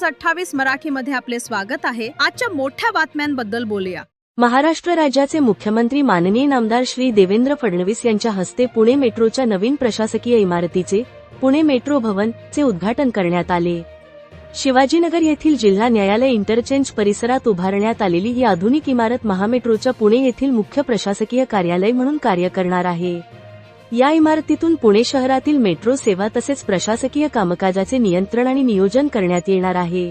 News 28 मराठीमध्ये आपले स्वागत आहे। आजच्या मोठ्या बातम्यांबद्दल बोलूया। महाराष्ट्र राज्याचे मुख्यमंत्री माननीय नामदार श्री देवेंद्र फडणवीस यांच्या हस्ते पुणे मेट्रोच्या नवीन प्रशासकीय इमारतीचे पुणे मेट्रो भवन चे उद्घाटन करण्यात आले। शिवाजीनगर येथील जिल्हा न्यायालय इंटरचेंज परिसरात उभारण्यात आलेली ही आधुनिक इमारत महामेट्रोच्या पुणे येथील मुख्य प्रशासकीय कार्यालय म्हणून कार्य करणार आहे। या इमारतीतून पुणे शहरातील मेट्रो सेवा तसेच प्रशासकीय कामकाजाचे नियंत्रण आणि नियोजन करण्यात येणार आहे।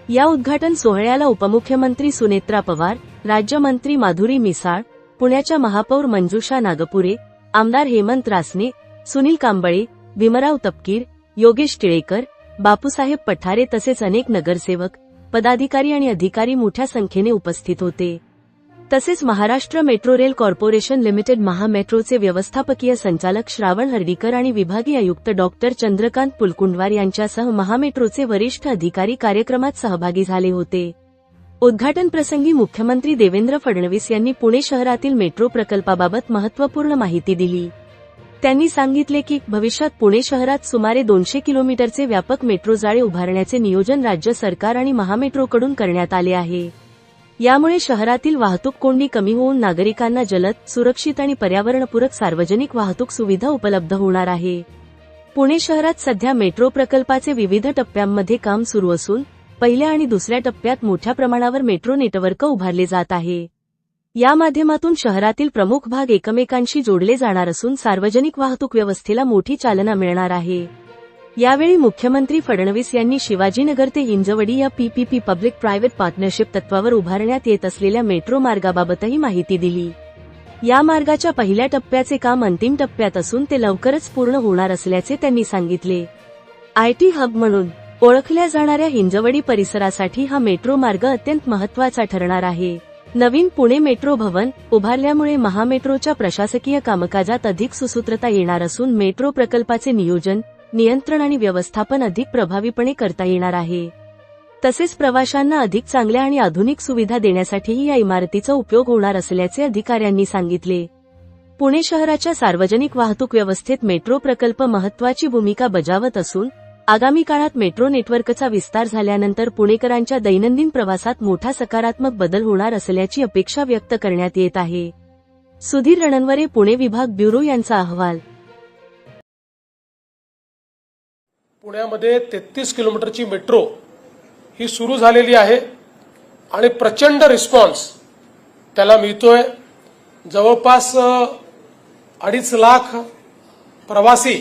या उद्घाटन सोहळ्याला उपमुख्यमंत्री सुनेत्रा पवार, राज्यमंत्री माधुरी मिसाळ, पुण्याच्या महापौर मंजुषा नागपुरे, आमदार हेमंत रासने, सुनील कांबळे, भीमराव तपकीर, योगेश टिळेकर, बापूसाहेब पठारे तसेच अनेक नगरसेवक, पदाधिकारी आणि अधिकारी मोठ्या संख्येने उपस्थित होते। तसेच Maharashtra metro rail corporation limited महामेट्रोचे व्यवस्थापकीय संचालक श्रावण हर्डीकर आणि विभागीय आयुक्त डॉक्टर चंद्रकांत पुलकुंडवार यांच्यासह महामेट्रोचे वरिष्ठ अधिकारी कार्यक्रमात सहभागी झाले होते। उद्घाटन प्रसंगी मुख्यमंत्री देवेंद्र फडणवीस यांनी पुणे शहरातील मेट्रो प्रकल्पाबाबत महत्त्वपूर्ण माहिती दिली। त्यांनी सांगितले की भविष्यात पुणे शहरात सुमारे 200 किलोमीटरचे व्यापक मेट्रो जाळे उभारण्याचे नियोजन राज्य सरकार आणि महामेट्रोकडून करण्यात आले आहे। यामुळे शहरातील वाहतूक कोंडी कमी होऊन नागरिकांना जलद, सुरक्षित आणि पर्यावरणपूरक सार्वजनिक वाहतूक सुविधा उपलब्ध होणार आहे। पुणे शहरात सध्या मेट्रो प्रकल्पाचे विविध टप्प्यांमध्ये काम सुरू असून पहिल्या आणि दुसऱ्या टप्प्यात मोठ्या प्रमाणावर मेट्रो नेटवर्क उभारले जात आहे। या माध्यमातून शहरातील प्रमुख भाग एकमेकांशी जोडले जाणार असून सार्वजनिक वाहतूक व्यवस्थेला मोठी चालना मिळणार आहे। यावेळी मुख्यमंत्री फडणवीस यांनी शिवाजीनगर ते हिंजवडी या पीपीपी पब्लिक प्रायव्हेट पार्टनरशिप तत्वावर उभारण्यात येत असलेल्या मेट्रो मार्गाबाबतही माहिती दिली। या मार्गाच्या पहिल्या टप्प्याचे काम अंतिम टप्प्यात असून ते लवकरच पूर्ण होणार असल्याचे त्यांनी सांगितले। आयटी हब म्हणून ओळखल्या जाणाऱ्या हिंजवडी परिसरासाठी हा मेट्रो मार्ग अत्यंत महत्त्वाचा ठरणार आहे। नवीन पुणे मेट्रो भवन उभारल्यामुळे महामेट्रोच्या प्रशासकीय कामकाजात अधिक सुसूत्रता येणार असून मेट्रो प्रकल्पाचे नियोजन, नियंत्रण आणि व्यवस्थापन अधिक प्रभावीपणे करता येणार आहे। तसेच प्रवाशांना अधिक चांगल्या आणि आधुनिक सुविधा देण्यासाठीही या इमारतीचा उपयोग होणार असल्याचे अधिकाऱ्यांनी सांगितले। पुणे शहराच्या सार्वजनिक वाहतूक व्यवस्थेत मेट्रो प्रकल्प महत्त्वाची भूमिका बजावत असून आगामी काळात मेट्रो नेटवर्कचा विस्तार झाल्यानंतर पुणेकरांच्या दैनंदिन प्रवासात मोठा सकारात्मक बदल होणार असल्याची अपेक्षा व्यक्त करण्यात येत आहे। सुधीर रणनवरे, पुणे विभाग ब्युरो यांचा अहवाल। पुण्यामध्ये 33 किलोमीटरची मेट्रो ही सुरू झालेली आहे आणि प्रचंड रिस्पॉन्स त्याला मिळतोय। जवळपास 2.5 लाख प्रवासी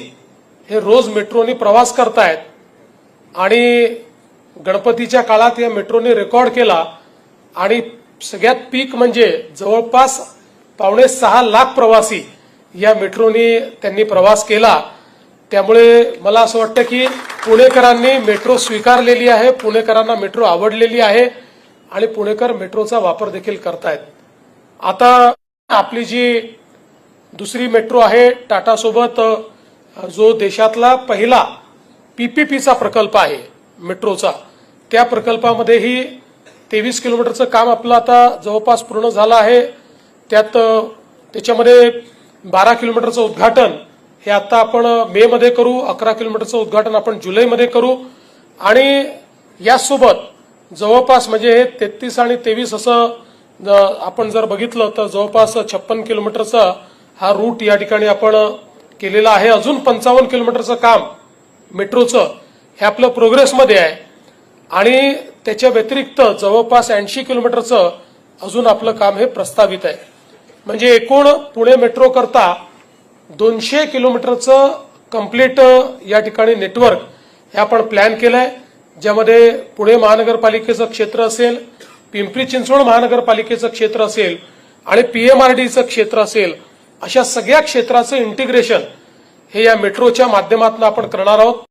हे रोज मेट्रोने प्रवास करतायत आणि गणपतीच्या काळात या मेट्रोने रेकॉर्ड केला आणि सगळ्यात पीक म्हणजे जवळपास 5.5 लाख प्रवासी या मेट्रोने त्यांनी प्रवास केला। त्यामुळे मला असं वाटतं की पुणेकरांनी मेट्रो स्वीकारलेली आहे, पुणेकरांना मेट्रो आवडलेली आहे आणि पुणेकर मेट्रोचा वापर देखील करतायत। आता आपली जी दुसरी मेट्रो आहे टाटा सोबत, जो देशातला पहिला पीपीपीचा प्रकल्प आहे मेट्रोचा, त्या प्रकल्पामध्येही 23 किलोमीटरचं काम आपलं आता जवळपास पूर्ण झालं आहे। त्याच्यामध्ये 12 किलोमीटरचं उद्घाटन हे आता आपण मे मध्ये करू, 11 किलोमीटरचं उद्घाटन आपण जुलैमध्ये करू आणि यासोबत जवळपास म्हणजे 33 आणि 23 असं आपण जर बघितलं तर जवळपास 56 किलोमीटरचा हा रूट या ठिकाणी आपण केलेला आहे। अजून 55 किलोमीटरचं काम मेट्रोचं हे आपलं प्रोग्रेसमध्ये आहे आणि त्याच्या व्यतिरिक्त जवळपास 80 किलोमीटरचं अजून आपलं काम हे प्रस्तावित आहे। म्हणजे एकूण पुणे मेट्रो करता 200 किलोमीटरचं कंप्लीट या ठिकाणी नेटवर्क हे आपण प्लॅन केलंय, ज्यामध्ये पुणे महानगरपालिकेचं क्षेत्र असेल, पिंपरी चिंचवड महानगरपालिकेचं क्षेत्र असेल आणि पीएमआरडीचं क्षेत्र असेल, अशा सगळ्या क्षेत्राचं इंटिग्रेशन हे या मेट्रोच्या माध्यमातून आपण करणार आहोत।